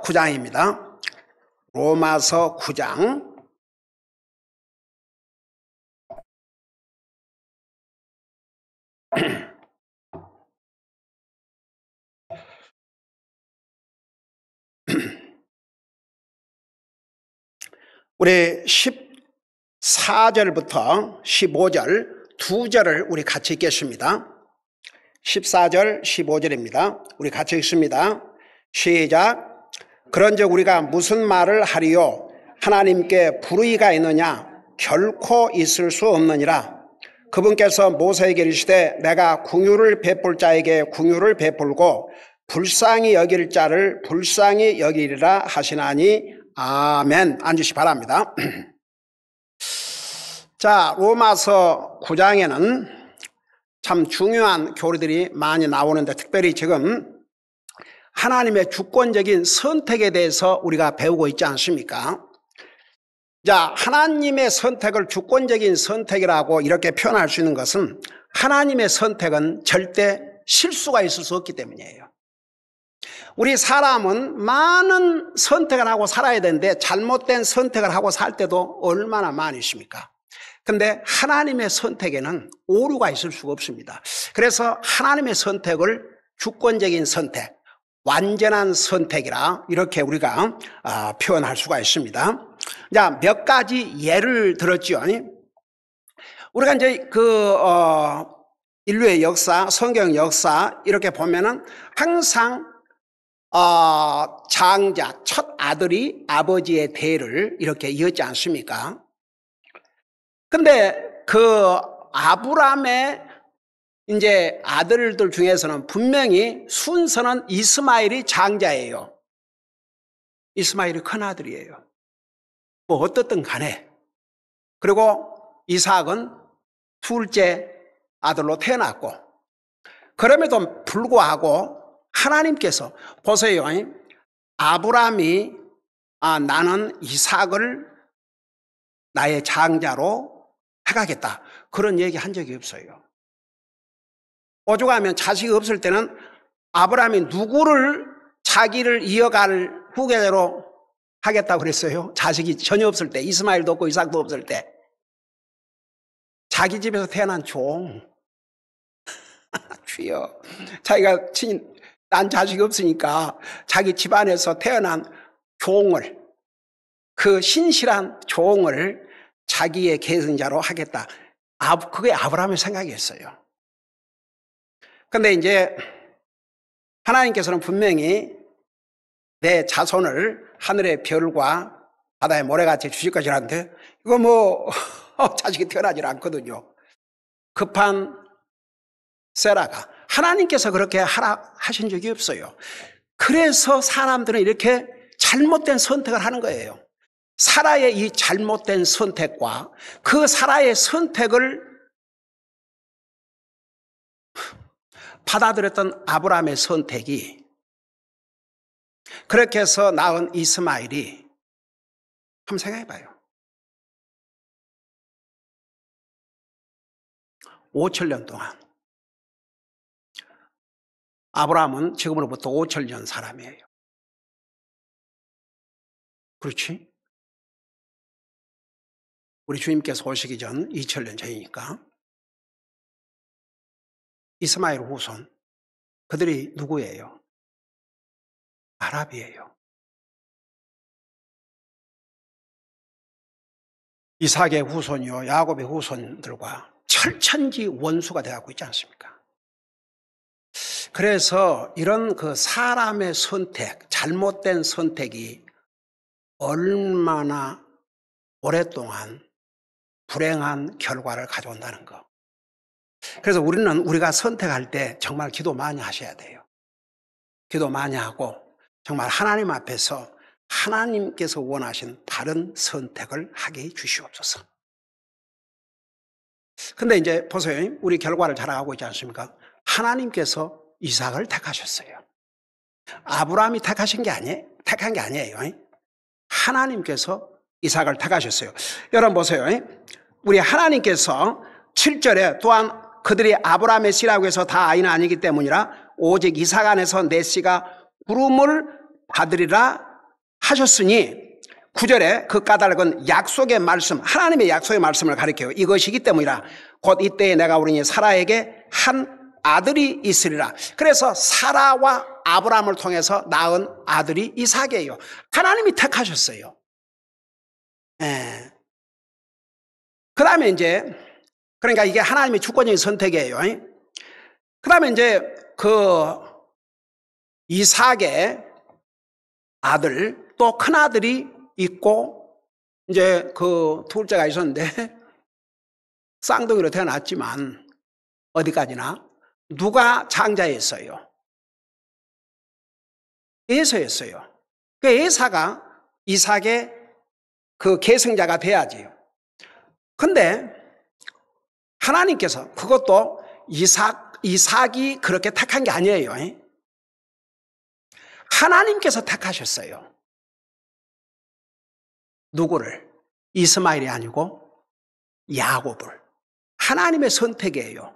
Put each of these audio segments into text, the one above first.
9장입니다. 로마서 9장. 우리 14절부터 15절 두 절을 우리 같이 읽겠습니다. 14절 15절입니다. 우리 같이 읽습니다. 시작. 그런즉 우리가 무슨 말을 하리요? 하나님께 불의가 있느냐? 결코 있을 수 없느니라. 그분께서 모세에게 이르시되 내가 긍휼을 베풀 자에게 긍휼을 베풀고 불쌍히 여길 자를 불쌍히 여기리라 하시나니 아멘. 앉으시 바랍니다. 자, 로마서 9장에는 참 중요한 교리들이 많이 나오는데 특별히 지금 하나님의 주권적인 선택에 대해서 우리가 배우고 있지 않습니까? 자, 하나님의 선택을 주권적인 선택이라고 이렇게 표현할 수 있는 것은 하나님의 선택은 절대 실수가 있을 수 없기 때문이에요. 우리 사람은 많은 선택을 하고 살아야 되는데 잘못된 선택을 하고 살 때도 얼마나 많이 있습니까? 근데 하나님의 선택에는 오류가 있을 수가 없습니다. 그래서 하나님의 선택을 주권적인 선택, 완전한 선택이라 이렇게 우리가 표현할 수가 있습니다. 자, 몇 가지 예를 들었죠. 우리가 이제 인류의 역사, 성경 역사 이렇게 보면은 항상 장자, 첫 아들이 아버지의 대를 이렇게 이었지 않습니까? 근데 그 아브람의 이제 아들들 중에서는 분명히 순서는 이스마엘이 장자예요. 이스마엘이 큰 아들이에요. 뭐 어떻든 간에. 그리고 이삭은 둘째 아들로 태어났고, 그럼에도 불구하고 하나님께서 보세요. 아브람이 나는 이삭을 나의 장자로 해가겠다. 그런 얘기 한 적이 없어요. 오죽하면 자식이 없을 때는 아브람이 누구를 자기를 이어갈 후계자로 하겠다고 그랬어요. 자식이 전혀 없을 때, 이스마엘도 없고 이삭도 없을 때. 자기 집에서 태어난 종. 주여. 자기가 난 자식이 없으니까 자기 집안에서 태어난 종을, 그 신실한 종을 자기의 계승자로 하겠다. 그게 아브라함의 생각이었어요. 근데 이제 하나님께서는 분명히 내 자손을 하늘의 별과 바다의 모래같이 주실 것이라는데 이거 뭐 자식이 태어나질 않거든요. 급한 세라가 하나님께서 그렇게 하신 적이 없어요. 그래서 사람들은 이렇게 잘못된 선택을 하는 거예요. 사라의 이 잘못된 선택과 그 사라의 선택을 받아들였던 아브라함의 선택이, 그렇게 해서 낳은 이스마엘이, 한번 생각해봐요. 5천년 동안 아브라함은 지금으로부터 5천년 사람이에요. 그렇지? 우리 주님께서 오시기 전 2000년 전이니까. 이스마엘 후손, 그들이 누구예요? 아랍이에요. 이삭의 후손이요, 야곱의 후손들과 철천지 원수가 되어가고 있지 않습니까? 그래서 이런 그 사람의 선택, 잘못된 선택이 얼마나 오랫동안 불행한 결과를 가져온다는 거. 그래서 우리가 선택할 때 정말 기도 많이 하셔야 돼요. 기도 많이 하고 정말 하나님 앞에서 하나님께서 원하신 바른 선택을 하게 해 주시옵소서. 근데 이제 보세요. 우리 결과를 자랑하고 있지 않습니까? 하나님께서 이삭을 택하셨어요. 아브라함이 택한 게 아니에요. 하나님께서 이삭을 택하셨어요. 여러분 보세요. 우리 하나님께서 7절에 또한 그들이 아브라함의 씨라고 해서 다 아이는 아니기 때문이라 오직 이삭 안에서 내 씨가 부름을 받으리라 하셨으니 9절에 그 까닭은 약속의 말씀, 하나님의 약속의 말씀을 가리켜요. 이것이기 때문이라. 곧 이때에 내가 우리 사라에게 한 아들이 있으리라. 그래서 사라와 아브라함을 통해서 낳은 아들이 이삭이에요. 하나님이 택하셨어요. 그 다음에 이제, 그러니까 이게 하나님의 주권적인 선택이에요. 그 다음에 이제 그 이삭의 아들, 또 큰아들이 있고, 이제 그 둘째가 있었는데, 쌍둥이로 태어났지만, 어디까지나, 누가 장자였어요? 에서였어요. 그 에사가 이삭의 그 계승자가 돼야지요. 근데, 하나님께서 그것도 이삭이 그렇게 택한 게 아니에요. 하나님께서 택하셨어요. 누구를? 이스마엘이 아니고 야곱을. 하나님의 선택이에요.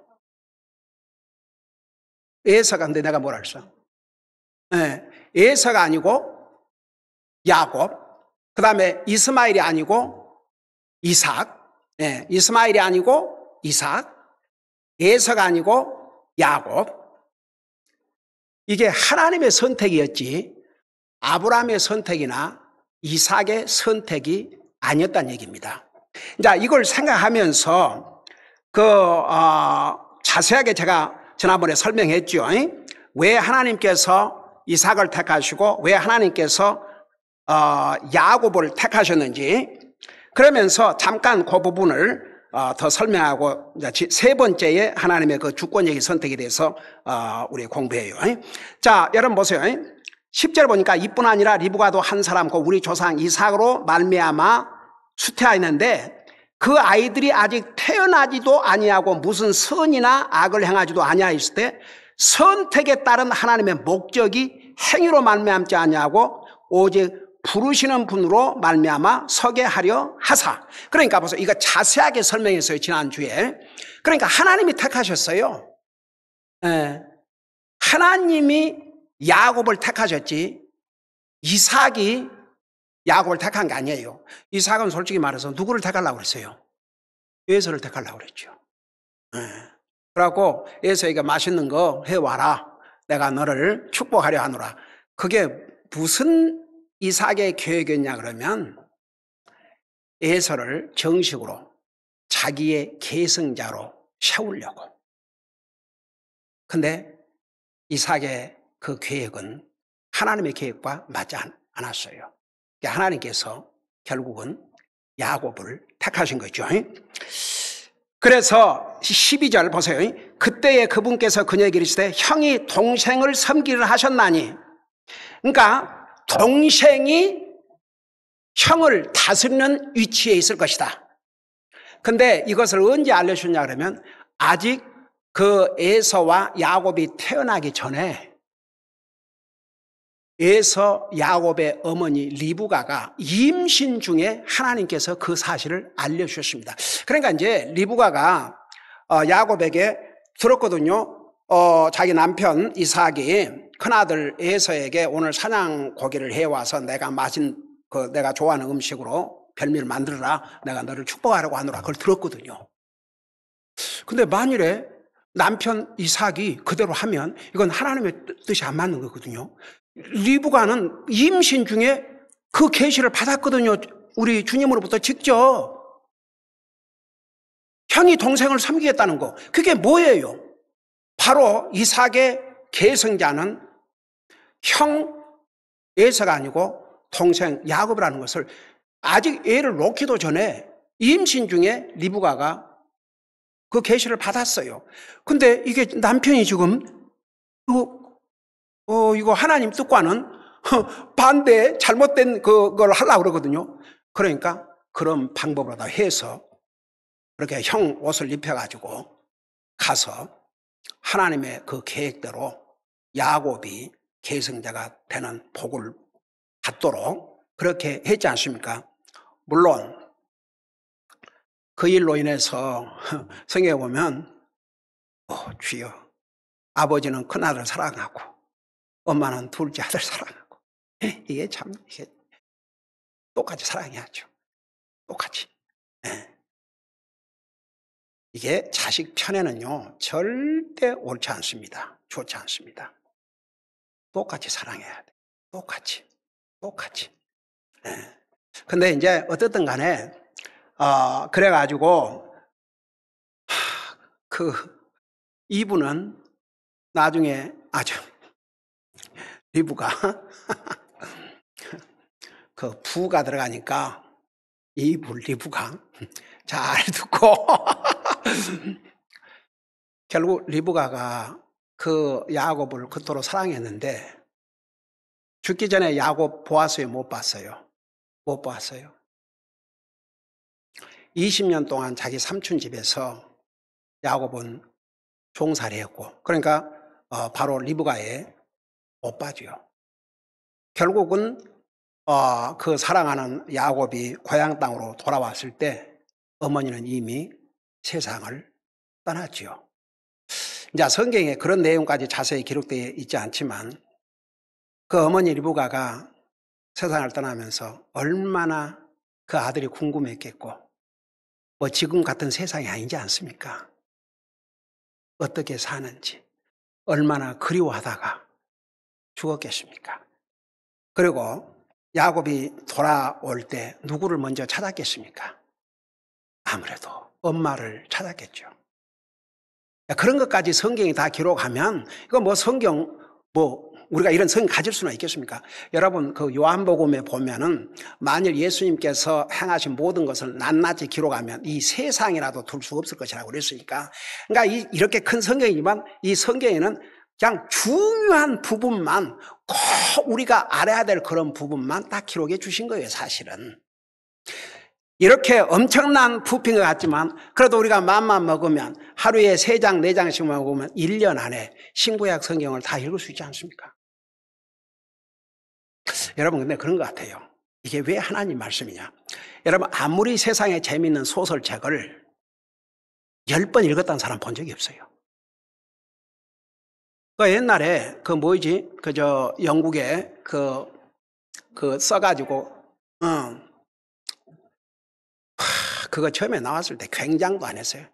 에서가, 근데 내가 뭐라 했어? 에서가 아니고 야곱, 그 다음에 이스마엘이 아니고 이삭, 이스마엘이 아니고 이삭, 에서가 아니고 야곱. 이게 하나님의 선택이었지 아브라함의 선택이나 이삭의 선택이 아니었다는 얘기입니다. 자, 이걸 생각하면서 자세하게 제가 지난번에 설명했죠. 왜 하나님께서 이삭을 택하시고 왜 하나님께서 야곱을 택하셨는지, 그러면서 잠깐 그 부분을 더 설명하고 세 번째에 하나님의 그 주권적인 선택에 대해서 우리 공부해요. 자, 여러분 보세요. 10절 보니까 이뿐 아니라 리브가도 한 사람 그 우리 조상 이삭으로 말미암아 수태하였는데 그 아이들이 아직 태어나지도 아니하고 무슨 선이나 악을 행하지도 아니하였을 때 선택에 따른 하나님의 목적이 행위로 말미암지 아니하고 오직 부르시는 분으로 말미암아 서게 하려 하사. 그러니까 보세요. 이거 자세하게 설명했어요, 지난주에. 그러니까 하나님이 택하셨어요. 하나님이 야곱을 택하셨지 이삭이 야곱을 택한 게 아니에요. 이삭은 솔직히 말해서 누구를 택하려고 그랬어요? 에서를 택하려고 그랬죠. 그래갖고 에서에게 맛있는 거 해와라. 내가 너를 축복하려 하노라. 그게 무슨 이삭의 계획이었냐 그러면 에서를 정식으로 자기의 계승자로 세우려고. 근데 이삭의 그 계획은 하나님의 계획과 맞지 않았어요. 하나님께서 결국은 야곱을 택하신 거죠. 그래서 12절 보세요. 그때에 그분께서 그녀에게 이르시되 형이 동생을 섬기려 하셨나니. 그러니까 동생이 형을 다스리는 위치에 있을 것이다. 근데 이것을 언제 알려주냐 그러면 아직 그 에서와 야곱이 태어나기 전에 에서 야곱의 어머니 리브가가 임신 중에 하나님께서 그 사실을 알려주셨습니다. 그러니까 이제 리브가가 야곱에게 들었거든요. 자기 남편 이삭이 큰아들 에서에게 오늘 사냥 고기를 해와서 내가 내가 좋아하는 음식으로 별미를 만들어라. 내가 너를 축복하라고 하노라. 그걸 들었거든요. 근데 만일에 남편 이삭이 그대로 하면 이건 하나님의 뜻이 안 맞는 거거든요. 리브가는 임신 중에 그 계시를 받았거든요. 우리 주님으로부터 직접. 형이 동생을 섬기겠다는 거. 그게 뭐예요? 바로 이삭의 계승자는 형 에서가 아니고 동생 야곱이라는 것을 아직 애를 놓기도 전에 임신 중에 리브가가 그 계시를 받았어요. 근데 이게 남편이 지금 이거 하나님 뜻과는 반대 잘못된 그걸 하려고 그러거든요. 그러니까 그런 방법으로 다 해서 그렇게 형 옷을 입혀가지고 가서 하나님의 그 계획대로 야곱이 계승자가 되는 복을 받도록 그렇게 했지 않습니까? 물론 그 일로 인해서 성경에 보면 주여 아버지는 큰아들 사랑하고 엄마는 둘째 아들 사랑하고 이게 똑같이 사랑해야죠. 똑같이. 네. 이게 자식 편에는요 절대 옳지 않습니다. 좋지 않습니다. 똑같이 사랑해야 돼. 똑같이. 네. 근데 이제 어떻든 간에 그래가지고 그 이분은 나중에 리브가 그 부가 들어가니까 리브가 잘 듣고 결국 리브가가 그 야곱을 그토록 사랑했는데 죽기 전에 야곱 보았어요? 못 봤어요? 못 봤어요. 20년 동안 자기 삼촌 집에서 야곱은 종살이 했고, 그러니까 바로 리브가의 오빠죠. 결국은 그 사랑하는 야곱이 고향 땅으로 돌아왔을 때 어머니는 이미 세상을 떠났지요. 이제 성경에 그런 내용까지 자세히 기록되어 있지 않지만 그 어머니 리브가가 세상을 떠나면서 얼마나 그 아들이 궁금했겠고, 뭐 지금 같은 세상이 아니지 않습니까? 어떻게 사는지 얼마나 그리워하다가 죽었겠습니까? 그리고 야곱이 돌아올 때 누구를 먼저 찾았겠습니까? 아무래도 엄마를 찾았겠죠. 그런 것까지 성경이 다 기록하면 이거 뭐 성경 우리가 이런 성경 가질 수는 있겠습니까? 여러분 그 요한복음에 보면은 만일 예수님께서 행하신 모든 것을 낱낱이 기록하면 이 세상이라도 둘 수 없을 것이라고 그랬으니까, 그러니까 이렇게 큰 성경이지만 이 성경에는 그냥 중요한 부분만, 꼭 우리가 알아야 될 그런 부분만 딱 기록해 주신 거예요. 사실은 이렇게 엄청난 부피인 것 같지만 그래도 우리가 마음만 먹으면 하루에 3장 4장씩 먹으면 1년 안에 신구약 성경을 다 읽을 수 있지 않습니까? 여러분 근데 그런 것 같아요. 이게 왜 하나님 말씀이냐? 여러분 아무리 세상에 재미있는 소설책을 10번 읽었다는 사람 본 적이 없어요. 그 옛날에 영국에 써가지고 그거 처음에 나왔을 때 굉장도 안 했어요.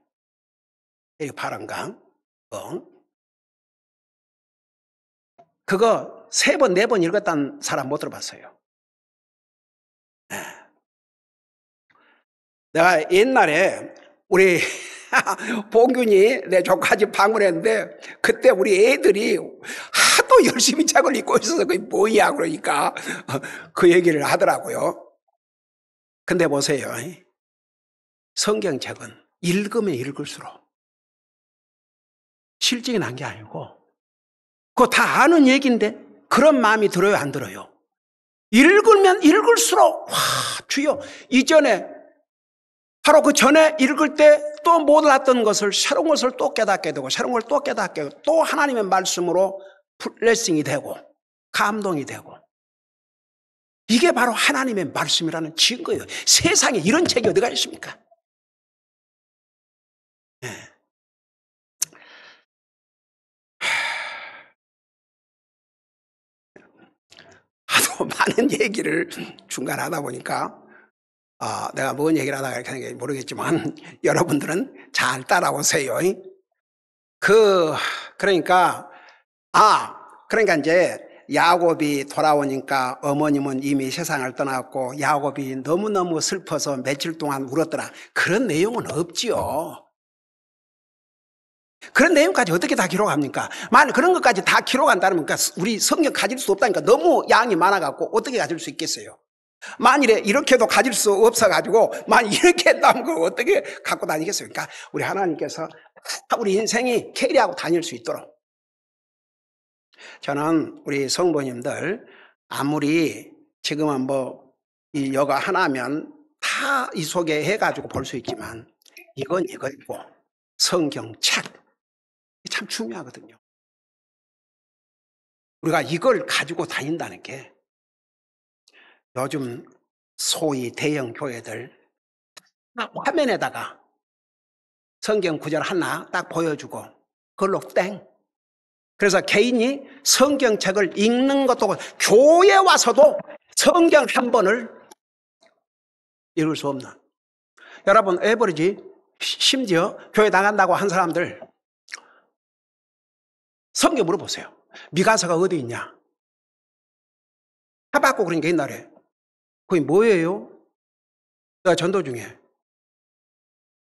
이 파란강 그거 3번 4번 읽었다는 사람 못 들어봤어요. 네. 내가 옛날에 우리 봉균이 내 조카 집 방문했는데 그때 우리 애들이 하도 열심히 책을 읽고 있어서 그게 뭐야 그러니까 그 얘기를 하더라고요. 근데 보세요. 성경책은 읽으면 읽을수록 실증이 난 게 아니고 그거 다 아는 얘기인데 그런 마음이 들어요, 안 들어요? 읽으면 읽을수록 주여, 이전에 바로 그 전에 읽을 때 또 몰랐던 것을 새로운 것을 또 깨닫게 되고 새로운 걸 또 깨닫게 되고 또 하나님의 말씀으로 블레싱이 되고 감동이 되고, 이게 바로 하나님의 말씀이라는 증거예요. 세상에 이런 책이 어디가 있습니까? 네. 하도 많은 얘기를 중간에 하다 보니까 내가 뭔 얘기를 하다가 이렇게 하는 게 모르겠지만 여러분들은 잘 따라오세요. 그러니까 이제 야곱이 돌아오니까 어머님은 이미 세상을 떠났고 야곱이 너무너무 슬퍼서 며칠 동안 울었더라, 그런 내용은 없지요. 그런 내용까지 어떻게 다 기록합니까? 만약 그런 것까지 다 기록한다면 우리 성경 가질 수 없다니까. 너무 양이 많아갖고 어떻게 가질 수 있겠어요? 만일에 이렇게도 가질 수 없어가지고 만일 이렇게 했다면 그걸 어떻게 갖고 다니겠어요? 그러니까 우리 하나님께서 우리 인생이 캐리하고 다닐 수 있도록, 저는 우리 성도님들 아무리 지금은 이 여가 하나면 다 이 속에 해가지고 볼 수 있지만 이건 이거고 성경책 참 중요하거든요. 우리가 이걸 가지고 다닌다는 게 요즘 소위 대형 교회들 화면에다가 성경 구절 하나 딱 보여주고 그걸로 땡. 그래서 개인이 성경책을 읽는 것도, 교회 와서도 성경 한 번을 이룰 수 없는. 여러분 에버리지 심지어 교회 나간다고 한 사람들 성경 물어보세요. 미가서가 어디 있냐? 하박국 그러니까 옛날에 그게 뭐예요? 내가 전도 중에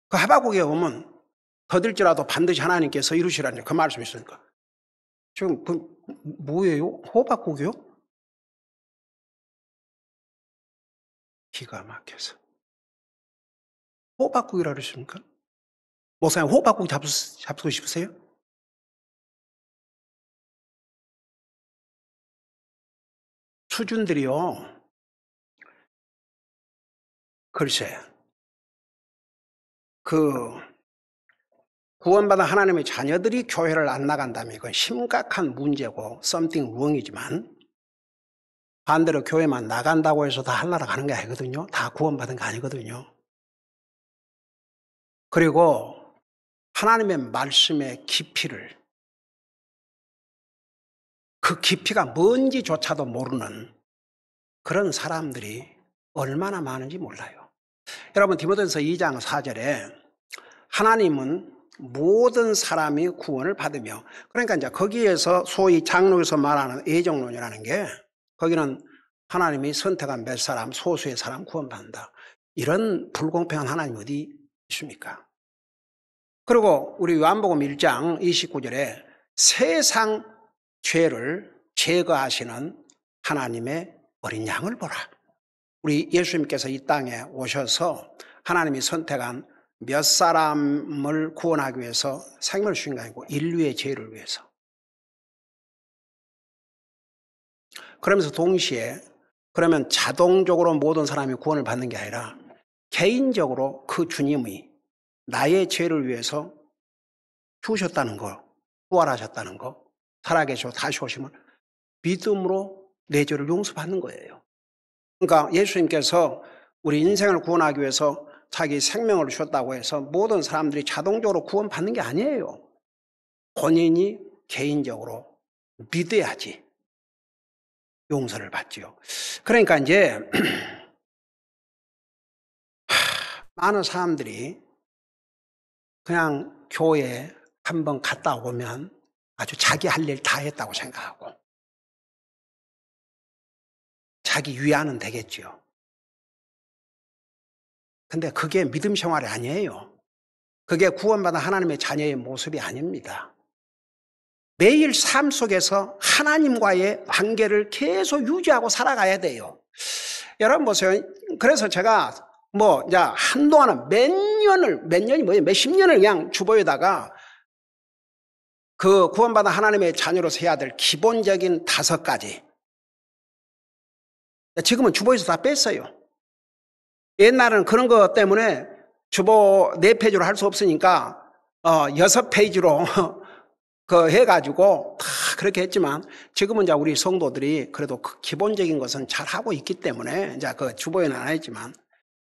그 하박국에 오면 더딜지라도 반드시 하나님께서 이루시라는 그 말씀이 있으니까 지금 그 뭐예요? 호박국이요? 기가 막혀서 호박국이라 그러십니까? 목사님 호박국 잡수고 싶으세요? 수준들이요. 글쎄 그 구원받은 하나님의 자녀들이 교회를 안 나간다면 이건 심각한 문제고 something wrong이지만 반대로 교회만 나간다고 해서 다 하늘나라 가는 게 아니거든요. 다 구원받은 게 아니거든요. 그리고 하나님의 말씀의 깊이를 그 깊이가 뭔지조차도 모르는 그런 사람들이 얼마나 많은지 몰라요. 여러분 디모데전서 2장 4절에 하나님은 모든 사람이 구원을 받으며 그러니까 이제 거기에서 소위 장로에서 말하는 애정론이라는 게 거기는 하나님이 선택한 몇 사람 소수의 사람 구원받는다. 이런 불공평한 하나님 어디 있습니까? 그리고 우리 요한복음 1장 29절에 세상 죄를 제거하시는 하나님의 어린 양을 보라. 우리 예수님께서 이 땅에 오셔서 하나님이 선택한 몇 사람을 구원하기 위해서 생명을 주신 게 아니고 인류의 죄를 위해서. 그러면서 동시에 그러면 자동적으로 모든 사람이 구원을 받는 게 아니라 개인적으로 그 주님이 나의 죄를 위해서 죽으셨다는 거, 부활하셨다는 거, 살아계시고 다시 오심을 믿음으로 내 죄를 용서받는 거예요. 그러니까 예수님께서 우리 인생을 구원하기 위해서 자기 생명을 주셨다고 해서 모든 사람들이 자동적으로 구원받는 게 아니에요. 본인이 개인적으로 믿어야지 용서를 받지요. 그러니까 이제 많은 사람들이 그냥 교회에 한번 갔다 오면 아주 자기 할 일 다 했다고 생각하고 자기 위안은 되겠지요. 근데 그게 믿음 생활이 아니에요. 그게 구원받은 하나님의 자녀의 모습이 아닙니다. 매일 삶 속에서 하나님과의 관계를 계속 유지하고 살아가야 돼요. 여러분 보세요. 그래서 제가 이제 한동안은 몇 년이 뭐예요? 몇십 년을 그냥 주보에다가 그 구원받은 하나님의 자녀로서 해야 될 기본적인 5가지. 지금은 주보에서 다 뺐어요. 옛날에는 그런 것 때문에 주보 4페이지로 할 수 없으니까 6페이지로 그 해가지고 다 그렇게 했지만 지금은 이제 우리 성도들이 그래도 그 기본적인 것은 잘 하고 있기 때문에 이제 그 주보에는 안 했지만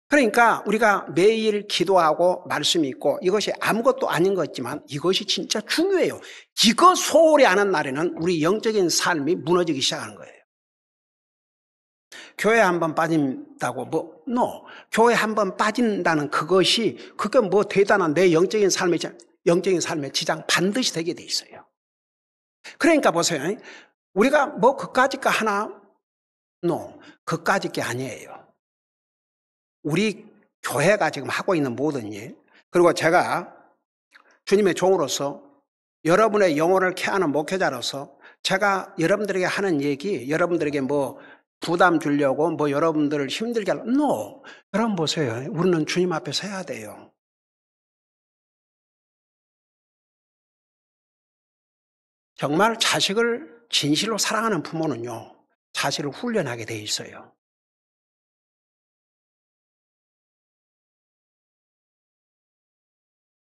그러니까 우리가 매일 기도하고 말씀이 있고 이것이 아무것도 아닌 것 같지만 이것이 진짜 중요해요. 이거 소홀히 하는 날에는 우리 영적인 삶이 무너지기 시작하는 거예요. 교회 한번 빠진다고 교회 한번 빠진다는 그게 뭐 대단한 내 영적인 삶의 지장 반드시 되게 돼 있어요. 그러니까 보세요. 우리가 그까짓 거 하나? 그까짓 게 아니에요. 우리 교회가 지금 하고 있는 모든 일, 그리고 제가 주님의 종으로서 여러분의 영혼을 케어하는 목회자로서 제가 여러분들에게 하는 얘기, 여러분들에게 부담 주려고 여러분들을 힘들게 하려고, 여러분 보세요. 우리는 주님 앞에 서야 돼요. 정말 자식을 진실로 사랑하는 부모는요, 자식을 훈련하게 돼 있어요.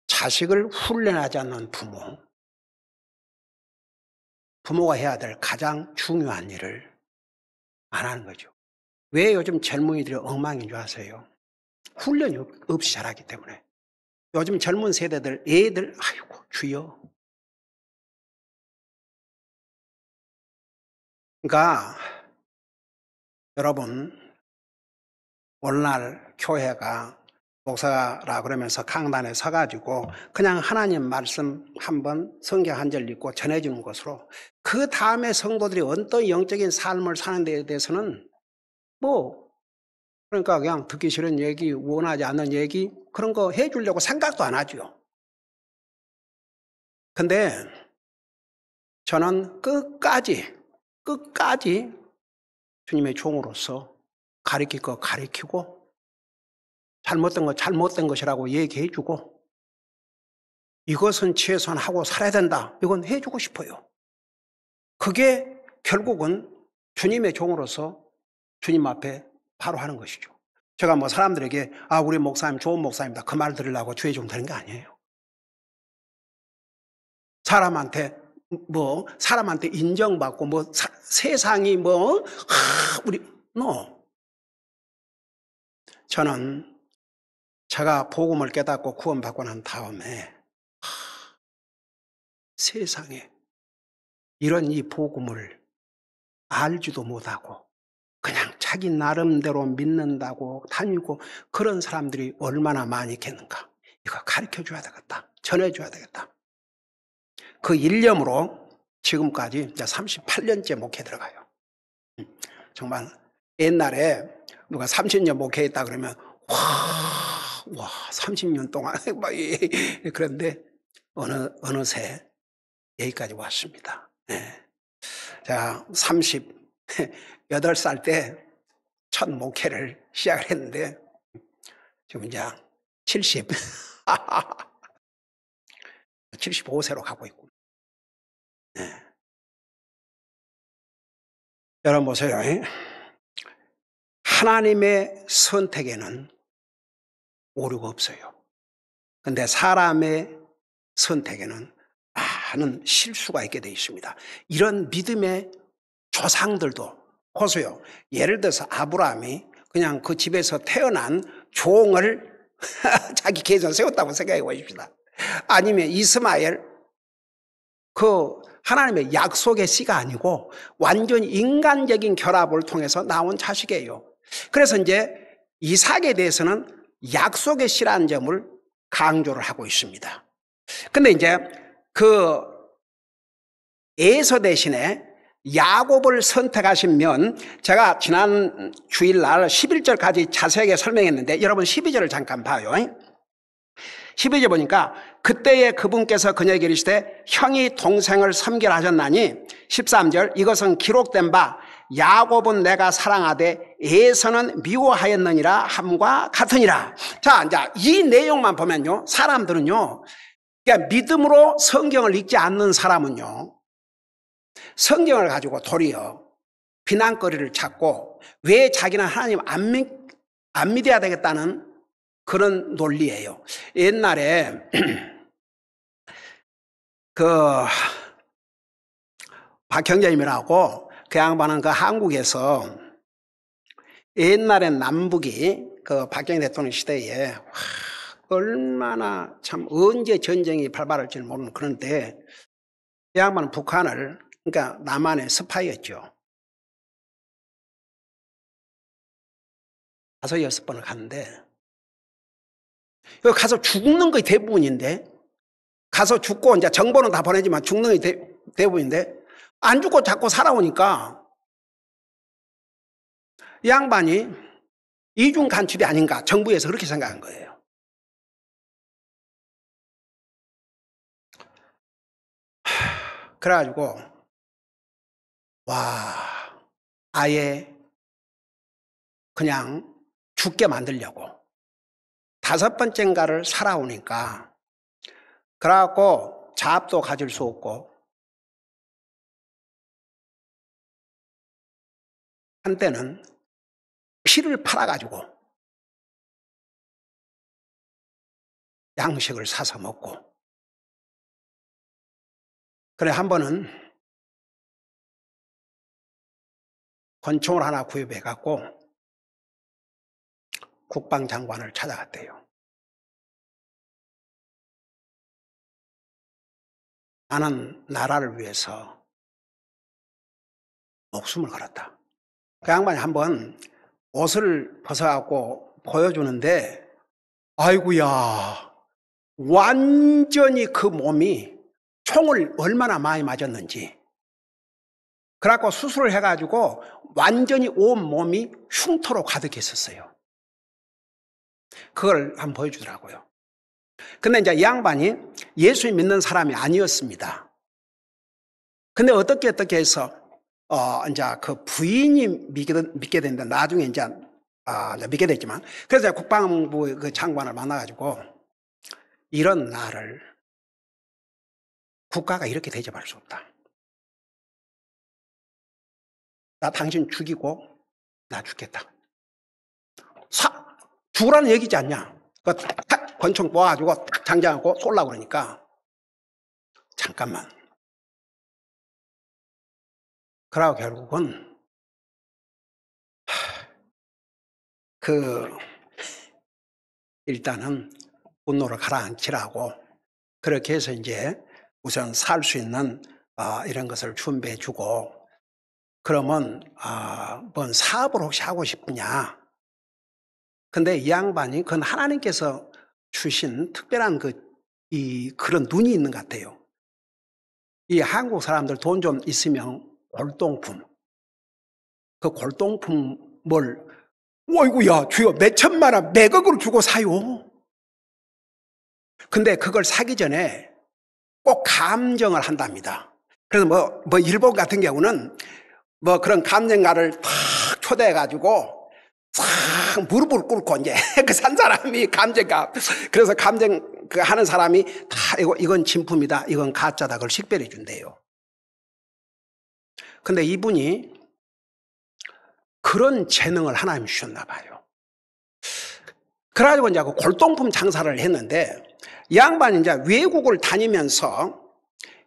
자식을 훈련하지 않는 부모가 해야 될 가장 중요한 일을 안 하는 거죠. 왜 요즘 젊은이들이 엉망인 줄 아세요? 훈련이 없이 자라기 때문에. 요즘 젊은 세대들, 애들, 아이고, 주여. 그러니까, 여러분, 오늘날 교회가 목사라 그러면서 강단에 서가지고 그냥 하나님 말씀 한번 성경 한 절 읽고 전해주는 것으로 그 다음에 성도들이 어떤 영적인 삶을 사는 데에 대해서는 그러니까 그냥 듣기 싫은 얘기, 원하지 않는 얘기 그런 거 해주려고 생각도 안 하죠. 근데 저는 끝까지 주님의 종으로서 가르칠 거 가르치고 잘못된 거 잘못된 것이라고 얘기해주고 이것은 최소한하고 살아야 된다. 이건 해주고 싶어요. 그게 결국은 주님의 종으로서 주님 앞에 바로 하는 것이죠. 제가 사람들에게 우리 목사님 좋은 목사입니다. 그 말 들으려고 주의 종 되는 게 아니에요. 사람한테 인정받고 세상이 저는 제가 복음을 깨닫고 구원받고 난 다음에 세상에 이런 이 복음을 알지도 못하고 그냥 자기 나름대로 믿는다고 다니고 그런 사람들이 얼마나 많이 있겠는가. 이거 가르쳐줘야 되겠다. 전해줘야 되겠다. 그 일념으로 지금까지 이제 38년째 목회 들어가요. 정말 옛날에 누가 30년 목회했다 그러면 와 30년 동안 그런데 어느새 여기까지 왔습니다. 네. 제가 38살 때 첫 목회를 시작을 했는데 지금 이제 75세로 가고 있고. 네. 여러분 보세요. 하나님의 선택에는 오류가 없어요. 근데 사람의 선택에는 많은 실수가 있게 되어 있습니다. 이런 믿음의 조상들도 보세요. 예를 들어서 아브라함이 그냥 그 집에서 태어난 종을 자기 계획을 세웠다고 생각해 보십시다. 아니면 이스마엘 하나님의 약속의 씨가 아니고 완전히 인간적인 결합을 통해서 나온 자식이에요. 그래서 이제 이삭에 대해서는 약속의 씨라는 점을 강조를 하고 있습니다. 근데 이제 에서 대신에 야곱을 선택하시면 제가 지난 주일날 11절까지 자세하게 설명했는데 여러분 12절을 잠깐 봐요. 12절 보니까 그때에 그분께서 그녀에게 이르시되 형이 동생을 섬기라 하셨나니 13절 이것은 기록된 바 야곱은 내가 사랑하되 에서는 미워하였느니라 함과 같으니라. 자, 이제 이 내용만 보면요. 사람들은요. 그러니까 믿음으로 성경을 읽지 않는 사람은요. 성경을 가지고 도리어 비난거리를 찾고 왜 자기는 하나님 안 믿어야 되겠다는 그런 논리예요. 옛날에 박형제님이라고 그 양반은 한국에서 옛날에 남북이 박정희 대통령 시대에 얼마나 참 언제 전쟁이 발발할지 모르는 그런데 이 양반은 북한을 그러니까 남한의 스파이였죠. 5, 6번을 갔는데 여기 가서 죽는 거의 대부분인데 가서 죽고 이제 정보는 다 보내지만 죽는 게 대부분인데 안 죽고 자꾸 살아오니까 이 양반이 이중 간첩이 아닌가 정부에서 그렇게 생각한 거예요. 그래가지고 아예 그냥 죽게 만들려고 5번째인가를 살아오니까 그래갖고 잡도 가질 수 없고 한때는 피를 팔아가지고 양식을 사서 먹고 그래 한 번은 권총을 하나 구입해갖고 국방장관을 찾아갔대요. 나는 나라를 위해서 목숨을 걸었다. 그 양반이 한번 옷을 벗어갖고 보여주는데, 아이고야, 완전히 그 몸이 총을 얼마나 많이 맞았는지. 그래갖고 수술을 해가지고 완전히 온 몸이 흉터로 가득했었어요. 그걸 한번 보여주더라고요. 근데 이제 이 양반이 예수 믿는 사람이 아니었습니다. 근데 어떻게 해서, 이제 그 부인이 믿게 된다. 나중에 이제, 믿게 됐지만. 그래서 국방부 그 장관을 만나가지고, 이런 나를 국가가 이렇게 대접할 수 없다. 나 당신 죽이고, 나 죽겠다. 죽으라는 얘기지 않냐? 탁 권총 모아가지고 탁 장전하고 쏠라고 그러니까, 잠깐만. 그러고 결국은 일단은 분노를 가라앉히라고 그렇게 해서 이제 우선 살 수 있는 이런 것을 준비해 주고, 그러면 뭔 사업을 혹시 하고 싶으냐? 근데 이 양반이 그건 하나님께서 주신 특별한 그런 눈이 있는 것 같아요. 이 한국 사람들 돈 좀 있으면 골동품, 그 골동품을 어이구야 주여 몇 천만 원 매각으로 주고 사요. 근데 그걸 사기 전에 꼭 감정을 한답니다. 그래서 뭐 일본 같은 경우는 뭐 그런 감정가를 탁 초대해가지고 싹 무릎을 꿇고 이제 그 산 사람이 감정가, 그래서 감정 그 하는 사람이 다 이건 진품이다, 이건 가짜다, 그걸 식별해 준대요. 근데 이분이 그런 재능을 하나님 주셨나 봐요. 그래가지고 이제 그 골동품 장사를 했는데, 이 양반이 이제 외국을 다니면서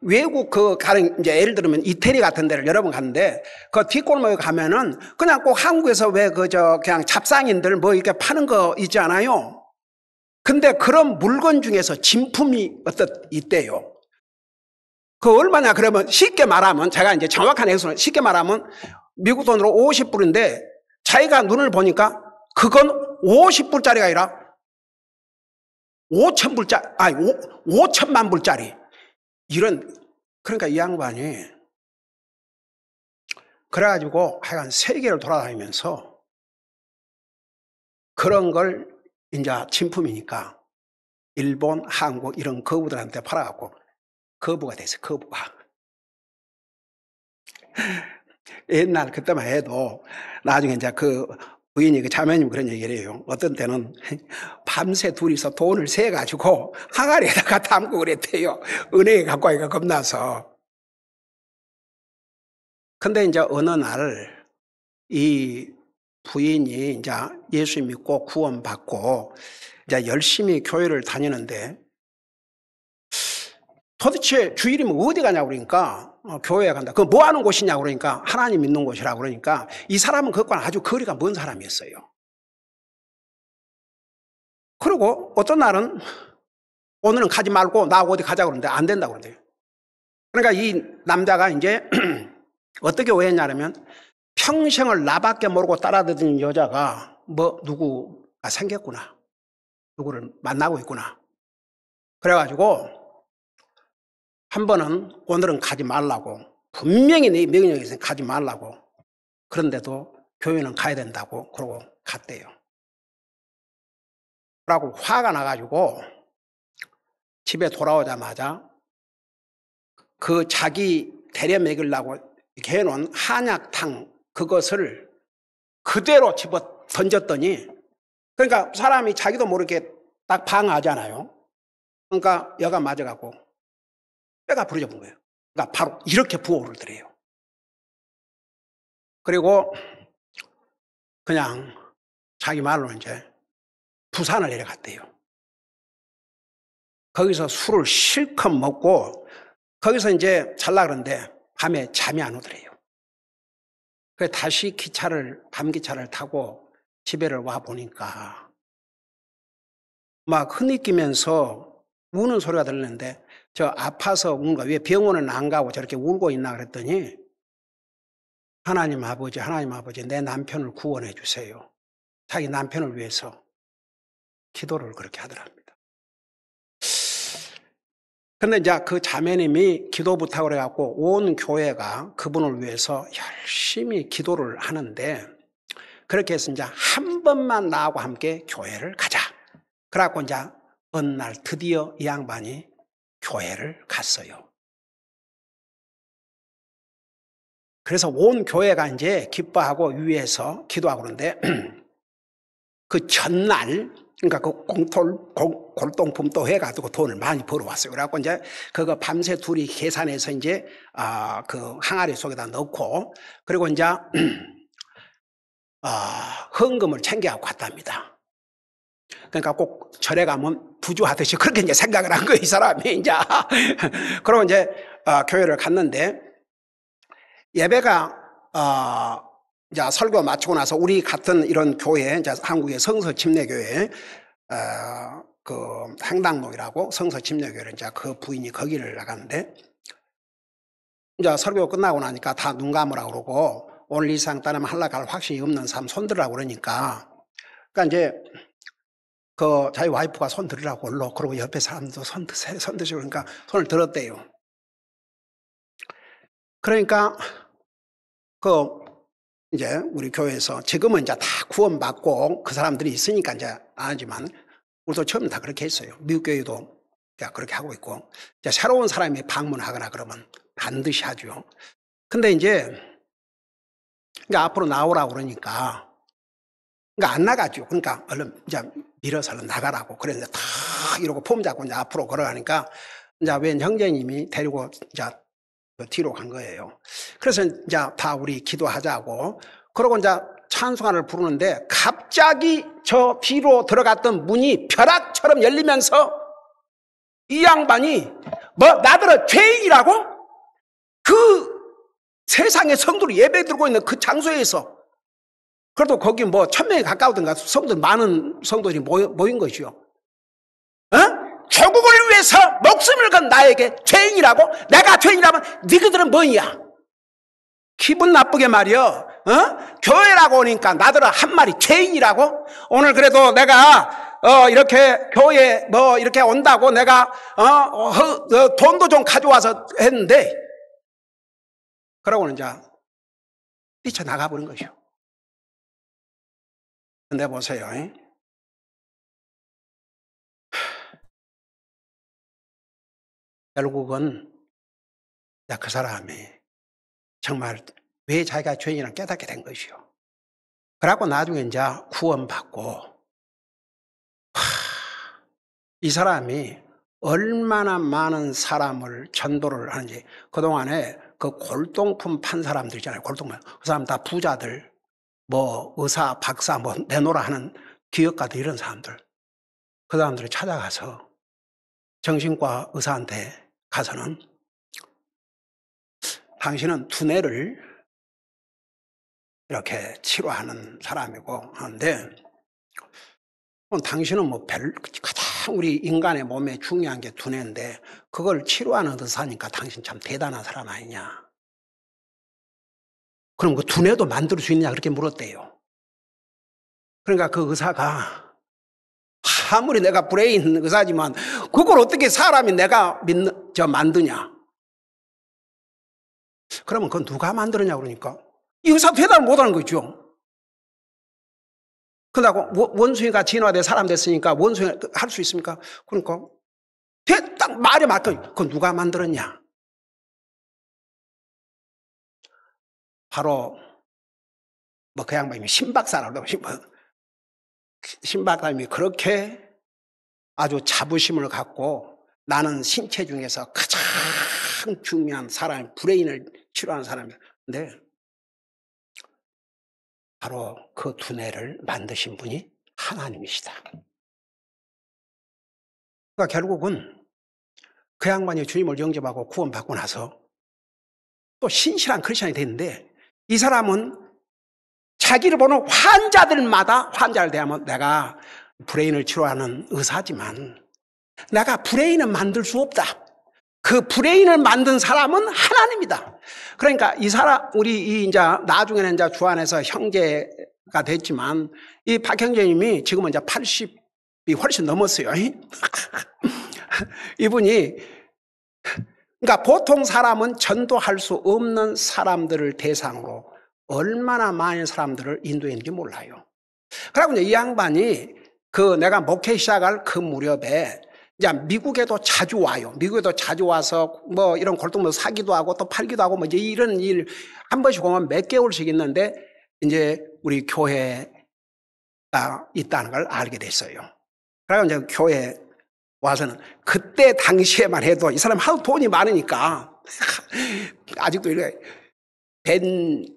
외국 가는 이제 예를 들면 이태리 같은 데를 여러 번 갔는데, 그 뒷골목에 가면은 그냥 꼭 한국에서 왜 그냥 잡상인들 뭐 이렇게 파는 거 있지 않아요? 근데 그런 물건 중에서 진품이 있대요. 그 얼마냐 그러면 쉽게 말하면, 제가 이제 정확한 액수는 쉽게 말하면 미국 돈으로 50불인데 자기가 눈을 보니까 그건 50불짜리가 아니라 5,000불짜리, 아니 5천만 불짜리. 그러니까 이 양반이 그래가지고 하여간 세계를 돌아다니면서 그런 걸 이제 진품이니까 일본, 한국 이런 거부들한테 팔아갖고 거부가 됐어요. 거부가. 옛날 그때만 해도 나중에 이제 그 부인이 그 자매님 그런 얘기를 해요. 어떤 때는 밤새 둘이서 돈을 세가지고 항아리에다가 담고 그랬대요. 은행에 갖고 가기가 겁나서. 근데 이제 어느 날 이 부인이 이제 예수 믿고 구원받고 이제 열심히 교회를 다니는데, 도대체 주일이면 어디 가냐고 그러니까 교회에 간다. 그거 뭐 하는 곳이냐고 그러니까 하나님 믿는 곳이라고 그러니까, 이 사람은 그것과는 아주 거리가 먼 사람이었어요. 그리고 어떤 날은 오늘은 가지 말고 나하고 어디 가자고 그러는데 안 된다고 그러대요. 그러니까 이 남자가 이제 어떻게 오해했냐면, 평생을 나밖에 모르고 따라다니는 여자가 누구가 생겼구나, 누구를 만나고 있구나. 그래가지고 한 번은 오늘은 가지 말라고, 분명히 내 명령이 있으니 가지 말라고, 그런데도 교회는 가야 된다고 그러고 갔대요. 그러고 화가 나가지고 집에 돌아오자마자 그 자기 데려 먹이려고 이렇게 해놓은 한약탕 그것을 그대로 집어 던졌더니, 그러니까 사람이 자기도 모르게 딱 방어하잖아요. 그러니까 여가 맞아갖고 뼈가 부러져본 거예요. 그러니까 바로 이렇게 부어오를 더래요. 그리고 그냥 자기 말로 이제 부산을 내려갔대요. 거기서 술을 실컷 먹고 거기서 이제 잘라 그러는데 밤에 잠이 안 오더래요. 그래서 다시 밤기차를 타고 집에를 와 보니까 막 흐느끼면서 우는 소리가 들리는데, 저 아파서 우는 거, 왜 병원은 안 가고 저렇게 울고 있나 그랬더니, 하나님 아버지 내 남편을 구원해 주세요. 자기 남편을 위해서 기도를 그렇게 하더랍니다. 근데 이제 그 자매님이 기도 부탁을 해갖고 온 교회가 그분을 위해서 열심히 기도를 하는데, 그렇게 해서 이제 한 번만 나하고 함께 교회를 가자. 그래갖고 이제 어느 날 드디어 이 양반이 교회를 갔어요. 그래서 온 교회가 이제 기뻐하고 위에서 기도하고 그러는데, 그 전날, 그러니까 그 골동품 또 해가지고 돈을 많이 벌어왔어요. 그래갖고 이제 그거 밤새 둘이 계산해서 이제, 그 항아리 속에다 넣고, 그리고 이제, 헌금을 챙겨갖고 갔답니다. 그러니까 꼭 절에 가면 부주하듯이 그렇게 이제 생각을 한 거예요, 이 사람이 이제. 그리고 이제, 교회를 갔는데, 예배가, 이제 설교 마치고 나서 우리 같은 이런 교회, 이제 한국의 성서침례교회, 그 행당동이라고 성서침례교회를 이제 그 부인이 거기를 나갔는데, 이제 설교 끝나고 나니까 다 눈 감으라고 그러고, 오늘 이상 따르면 할락할 확신이 없는 사람 손 들으라고 그러니까, 그러니까 이제 그 자기 와이프가 손 들으라고 올로, 그러고 옆에 사람도 손 드시고 그러니까 손을 들었대요. 그러니까 그 이제 우리 교회에서 지금은 이제 다 구원받고 그 사람들이 있으니까 이제 안 하지만, 우리도 처음에 다 그렇게 했어요. 미국 교회도 그렇게 하고 있고, 이제 새로운 사람이 방문하거나 그러면 반드시 하죠. 근데 이제 앞으로 나오라고 그러니까, 안 나가죠. 그러니까 얼른 이제 밀어서 얼른 나가라고. 그래서 다 이러고 폼 잡고 이제 앞으로 걸어가니까, 이제 웬 형제님이 데리고 이제 뒤로 간 거예요. 그래서 이제 다 우리 기도하자고, 그러고 이제 찬송가를 부르는데, 갑자기 저 뒤로 들어갔던 문이 벼락처럼 열리면서 이 양반이 뭐 나더러 죄인이라고? 그 세상에 성도를 예배 드리고 있는 그 장소에서, 그래도 거기 뭐 1000명이 가까우던가 성도들, 많은 성도들이 모인 것이요. 조국을 위해서 목숨을 건 나에게 죄인이라고? 내가 죄인이라면 너희들은 뭐냐? 기분 나쁘게 말이요. 교회라고 오니까 나더러 한 말이 죄인이라고? 오늘 그래도 내가 이렇게 교회 뭐 이렇게 온다고 내가 돈도 좀 가져와서 했는데, 그러고는 이제 뛰쳐나가 버린 것이요. 근데 보세요. 결국은 그 사람이 정말 왜 자기가 죄인이라는 깨닫게 된 것이요. 그래갖고 나중에 이제 구원받고, 이 사람이 얼마나 많은 사람을 전도를 하는지. 그동안에 그 골동품 판 사람들 있잖아요. 골동품. 그 사람 다 부자들, 뭐 의사, 박사 뭐 내놓으라 하는 기업가들, 이런 사람들. 그 사람들이 찾아가서 정신과 의사한테 가서는, 당신은 두뇌를 이렇게 치료하는 사람이고 하는데, 당신은 뭐 가장 우리 인간의 몸에 중요한 게 두뇌인데 그걸 치료하는 의사니까 당신 참 대단한 사람 아니냐. 그럼 그 두뇌도 만들 수 있느냐, 그렇게 물었대요. 그러니까 그 의사가, 아무리 내가 브레인 의사지만 그걸 어떻게 사람이 내가 만드냐. 그러면 그건 누가 만들었냐 그러니까, 이 의사도 대답을 못하는 거죠. 그러다가 원숭이가 진화돼 사람 됐으니까 원숭이 할 수 있습니까? 그러니까 딱 말이 맞거든요. 그건 누가 만들었냐? 바로 뭐 그 양반이 신박사라고, 신박사님이 그렇게 아주 자부심을 갖고, 나는 신체 중에서 가장 중요한 사람, 브레인을 치료하는 사람인데, 바로 그 두뇌를 만드신 분이 하나님이시다. 그러니까 결국은 그 양반이 주님을 영접하고 구원받고 나서 또 신실한 크리스천이 됐는데, 이 사람은 자기를 보는 환자들마다, 환자를 대하면 내가 브레인을 치료하는 의사지만 내가 브레인을 만들 수 없다. 그 브레인을 만든 사람은 하나님이다. 그러니까 이 사람, 우리 이제 나중에는 이제 주 안에서 형제 됐지만 이 박형제님이 지금은 이제 80이 훨씬 넘었어요. 이분이 그러니까 보통 사람은 전도할 수 없는 사람들을 대상으로 얼마나 많은 사람들을 인도했는지 몰라요. 그러고 이제 이 양반이 내가 목회 시작할 그 무렵에 이제 미국에도 자주 와요. 미국에도 자주 와서 뭐 이런 골동품 사기도 하고 또 팔기도 하고 뭐 이제 이런 일 한 번씩 오면 몇 개월씩 있는데 이제 우리 교회가 있다는 걸 알게 됐어요. 그래서 이제 교회 와서는 그때 당시에만 해도 이 사람 하도 돈이 많으니까 아직도 이렇게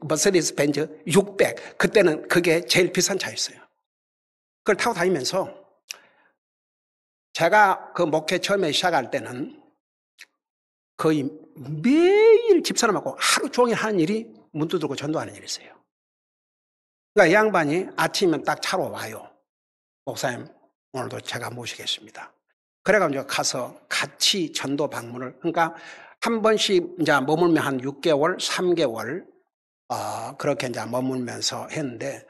머세디스 벤츠 600 그때는 그게 제일 비싼 차였어요. 그걸 타고 다니면서 제가 그 목회 처음에 시작할 때는 거의 매일 집사람하고 하루 종일 하는 일이 문 두드리고 전도하는 일이었어요. 그러니까 이 양반이 아침이면 딱 차로 와요. 목사님 오늘도 제가 모시겠습니다. 그래가지고 가서 같이 전도 방문을 그러니까 한 번씩 이제 머물면 한 6개월, 3개월 그렇게 이제 머물면서 했는데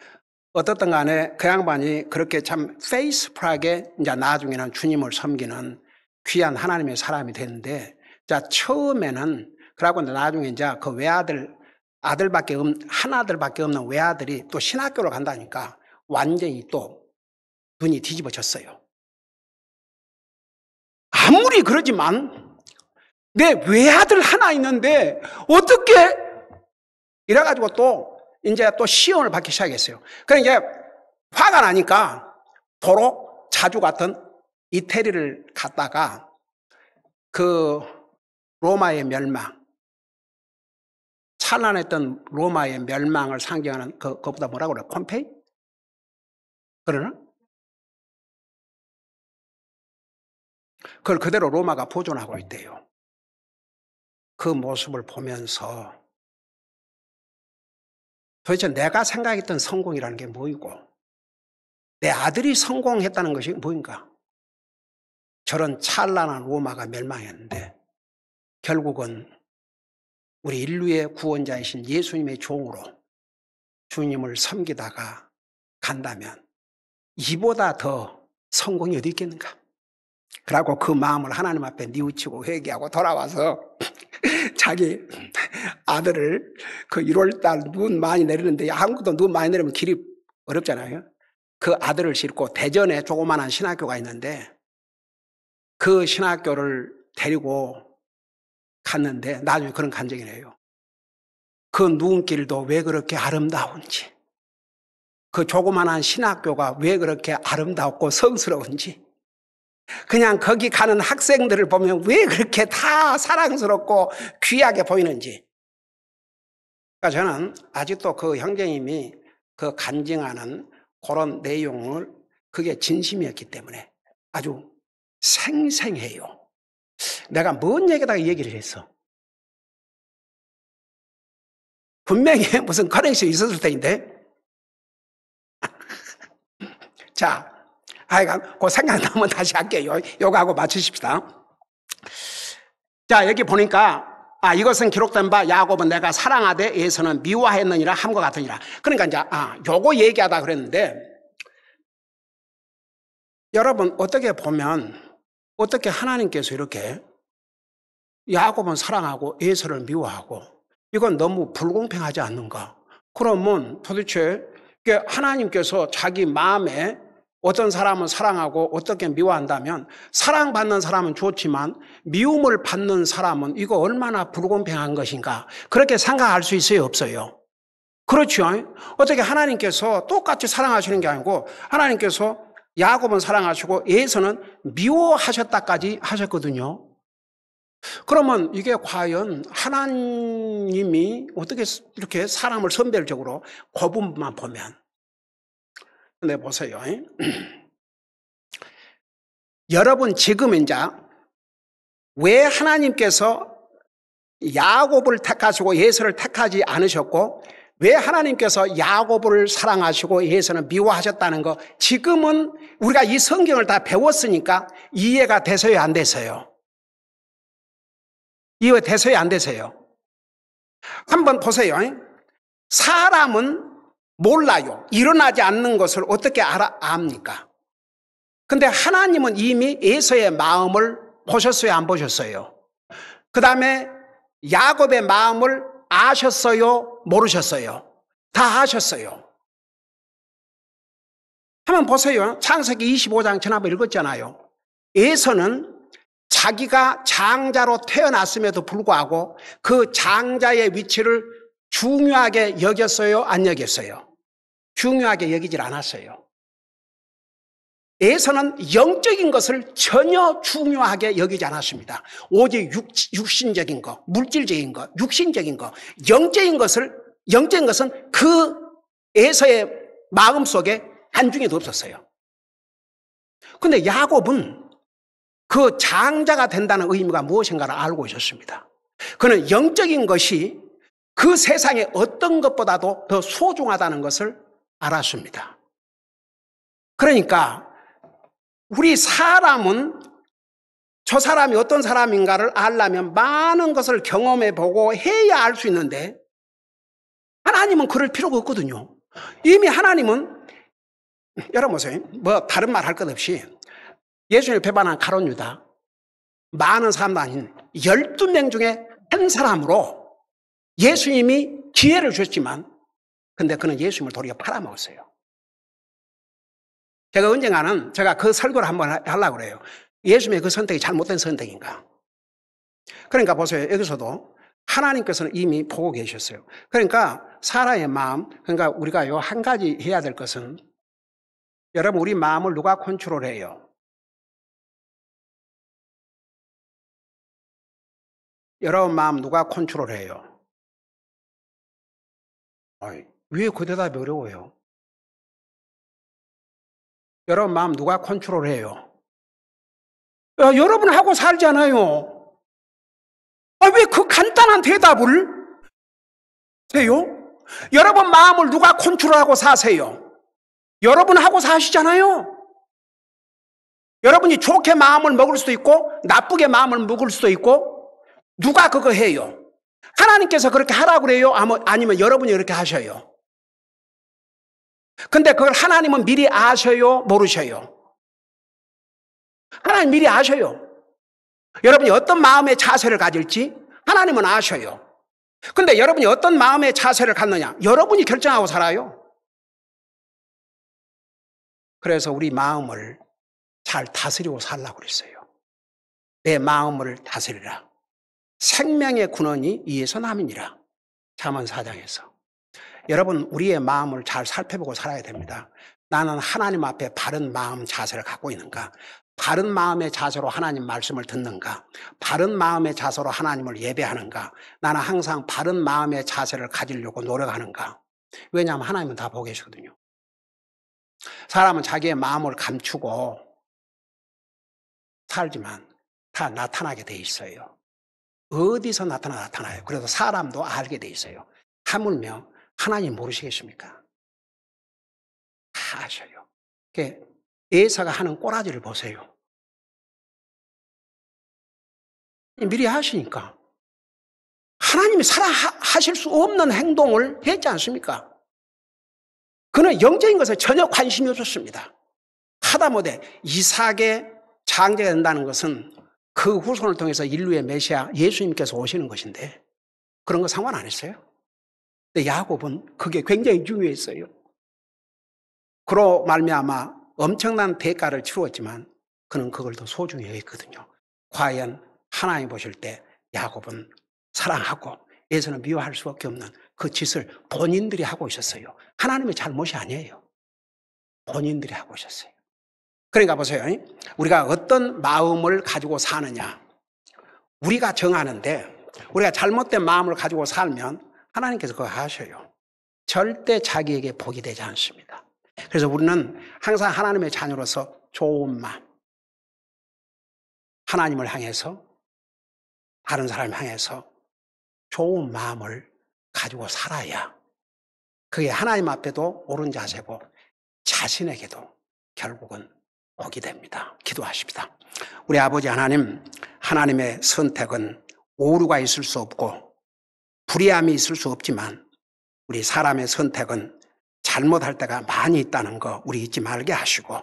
어떻든 간에 그 양반이 그렇게 참 페이스풀하게 이제 나중에는 주님을 섬기는 귀한 하나님의 사람이 됐는데 자 처음에는 그러고 나중에 이제 그 외아들 한 아들밖에 없는 외아들이 또 신학교를 간다니까 완전히 또 눈이 뒤집어졌어요. 아무리 그러지만 내 외아들 하나 있는데 어떻게 이래가지고 또 이제 또 시험을 받기 시작했어요. 그러니까 이제 화가 나니까 도로 자주 갔던 이태리를 갔다가 그 로마의 멸망, 찬란했던 로마의 멸망을 상징하는 그것보다 뭐라고 그래요? 폼페이? 그러나? 그걸 그대로 로마가 보존하고 있대요. 그 모습을 보면서 도대체 내가 생각했던 성공이라는 게 뭐이고 내 아들이 성공했다는 것이 뭐인가? 저런 찬란한 로마가 멸망했는데 결국은 우리 인류의 구원자이신 예수님의 종으로 주님을 섬기다가 간다면 이보다 더 성공이 어디 있겠는가? 그러고 그 마음을 하나님 앞에 뉘우치고 회개하고 돌아와서 자기 아들을 그 1월달 눈 많이 내리는데 한국도 눈 많이 내리면 길이 어렵잖아요. 그 아들을 싣고 대전에 조그마한 신학교가 있는데 그 신학교를 데리고 갔는데 나중에 그런 간증이래요. 그 눈길도 왜 그렇게 아름다운지 그 조그마한 신학교가 왜 그렇게 아름답고 성스러운지 그냥 거기 가는 학생들을 보면 왜 그렇게 다 사랑스럽고 귀하게 보이는지. 그러니까 저는 아직도 그 형제님이 그 간증하는 그런 내용을 그게 진심이었기 때문에 아주 생생해요. 내가 뭔 얘기다가 얘기를 했어? 분명히 무슨 커넥션이 있었을 텐데. 자, 하여간 그 생각나면 다시 할게요. 요거하고 맞추십시다. 자, 여기 보니까 이것은 기록된 바 야곱은 내가 사랑하되 에서는 미워하였느니라 함과 같으니라. 그러니까 이제 요거 얘기하다 그랬는데 여러분 어떻게 보면 어떻게 하나님께서 이렇게 야곱은 사랑하고 에서를 미워하고 이건 너무 불공평하지 않는가? 그러면 도대체 하나님께서 자기 마음에 어떤 사람은 사랑하고 어떻게 미워한다면 사랑받는 사람은 좋지만 미움을 받는 사람은 이거 얼마나 불공평한 것인가? 그렇게 생각할 수 있어요? 없어요? 그렇죠. 어떻게 하나님께서 똑같이 사랑하시는 게 아니고 하나님께서 야곱은 사랑하시고 에서는 미워하셨다까지 하셨거든요. 그러면 이게 과연 하나님이 어떻게 이렇게 사람을 선별적으로 그 부분만 보면 근데 보세요. 여러분 지금 이제 왜 하나님께서 야곱을 택하시고 에서를 택하지 않으셨고 왜 하나님께서 야곱을 사랑하시고 에서는 미워하셨다는 거 지금은 우리가 이 성경을 다 배웠으니까 이해가 돼서요 안 돼서요? 이해 돼서요 안 돼서요? 한번 보세요. 사람은 몰라요. 일어나지 않는 것을 어떻게 압니까? 근데 하나님은 이미 에서의 마음을 보셨어요, 안 보셨어요? 그 다음에 야곱의 마음을 아셨어요, 모르셨어요? 다 아셨어요. 한번 보세요. 창세기 25장 지난번 읽었잖아요. 에서는 자기가 장자로 태어났음에도 불구하고 그 장자의 위치를 중요하게 여겼어요, 안 여겼어요? 중요하게 여기질 않았어요. 에서는 영적인 것을 전혀 중요하게 여기지 않았습니다. 오직 육신적인 것, 물질적인 것, 육신적인 것, 영적인 것은 그 에서의 마음속에 안중에도 없었어요. 그런데 야곱은 그 장자가 된다는 의미가 무엇인가를 알고 있었습니다. 그는 영적인 것이 그 세상의 어떤 것보다도 더 소중하다는 것을 알았습니다. 그러니까 우리 사람은 저 사람이 어떤 사람인가를 알려면 많은 것을 경험해보고 해야 알 수 있는데 하나님은 그럴 필요가 없거든요. 이미 하나님은 여러분 보세요. 뭐 다른 말 할 것 없이 예수님을 배반한 가룟 유다 많은 사람도 아닌 12명 중에 한 사람으로 예수님이 기회를 주셨지만 근데 그는 예수님을 도리어 팔아먹었어요. 제가 언젠가는 제가 그 설교를 한번 하려고 그래요. 예수님의 그 선택이 잘못된 선택인가? 그러니까 보세요. 여기서도 하나님께서는 이미 보고 계셨어요. 그러니까 사람의 마음, 그러니까 우리가 요 한 가지 해야 될 것은 여러분 우리 마음을 누가 컨트롤해요? 여러분 마음 누가 컨트롤해요? 왜 그 대답이 어려워요? 여러분 마음 누가 컨트롤해요? 여러분 하고 살잖아요. 왜 그 간단한 대답을 해요? 여러분 마음을 누가 컨트롤하고 사세요? 여러분 하고 사시잖아요. 여러분이 좋게 마음을 먹을 수도 있고 나쁘게 마음을 먹을 수도 있고 누가 그거 해요? 하나님께서 그렇게 하라고 그래요? 아니면 여러분이 그렇게 하셔요? 근데 그걸 하나님은 미리 아셔요? 모르셔요? 하나님 미리 아셔요. 여러분이 어떤 마음의 자세를 가질지 하나님은 아셔요. 근데 여러분이 어떤 마음의 자세를 갖느냐? 여러분이 결정하고 살아요. 그래서 우리 마음을 잘 다스리고 살라고 그랬어요. 내 마음을 다스리라. 생명의 근원이 이에서 남이니라. 잠언 4장에서. 여러분 우리의 마음을 잘 살펴보고 살아야 됩니다. 나는 하나님 앞에 바른 마음 자세를 갖고 있는가? 바른 마음의 자세로 하나님 말씀을 듣는가? 바른 마음의 자세로 하나님을 예배하는가? 나는 항상 바른 마음의 자세를 가지려고 노력하는가? 왜냐하면 하나님은 다 보고 계시거든요. 사람은 자기의 마음을 감추고 살지만 다 나타나게 돼 있어요. 어디서 나타나요. 그래서 사람도 알게 돼 있어요. 하물며 하나님 모르시겠습니까? 다 아셔요. 에사가 하는 꼬라지를 보세요. 미리 하시니까 하나님이 사랑하실 수 없는 행동을 했지 않습니까? 그는 영적인 것에 전혀 관심이 없었습니다. 하다못해 이삭의 장자가 된다는 것은 그 후손을 통해서 인류의 메시아 예수님께서 오시는 것인데 그런 거 상관 안 했어요. 근데 야곱은 그게 굉장히 중요했어요. 그로 말미암아 엄청난 대가를 치루었지만 그는 그걸 더 소중히 여겼거든요. 과연 하나님 보실 때 야곱은 사랑하고 에서는 미워할 수밖에 없는 그 짓을 본인들이 하고 있었어요. 하나님의 잘못이 아니에요. 본인들이 하고 있었어요. 그러니까 보세요. 우리가 어떤 마음을 가지고 사느냐 우리가 정하는데 우리가 잘못된 마음을 가지고 살면 하나님께서 그거 하셔요. 절대 자기에게 복이 되지 않습니다. 그래서 우리는 항상 하나님의 자녀로서 좋은 마음, 하나님을 향해서 다른 사람을 향해서 좋은 마음을 가지고 살아야 그게 하나님 앞에도 옳은 자세고 자신에게도 결국은 복이 됩니다. 기도하십니다. 우리 아버지 하나님, 하나님의 선택은 오류가 있을 수 없고 불의함이 있을 수 없지만 우리 사람의 선택은 잘못할 때가 많이 있다는 거 우리 잊지 말게 하시고,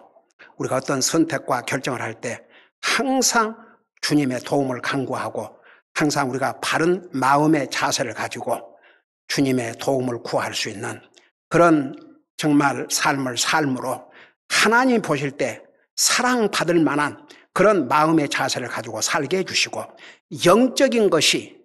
우리가 어떤 선택과 결정을 할 때 항상 주님의 도움을 간구하고 항상 우리가 바른 마음의 자세를 가지고 주님의 도움을 구할 수 있는 그런 정말 삶을 삶으로 하나님 보실 때 사랑받을 만한 그런 마음의 자세를 가지고 살게 해주시고, 영적인 것이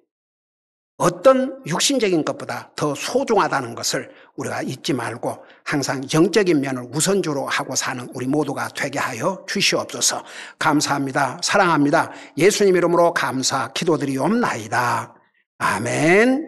어떤 육신적인 것보다 더 소중하다는 것을 우리가 잊지 말고 항상 영적인 면을 우선주로 하고 사는 우리 모두가 되게 하여 주시옵소서. 감사합니다. 사랑합니다. 예수님 이름으로 감사 기도드리옵나이다. 아멘.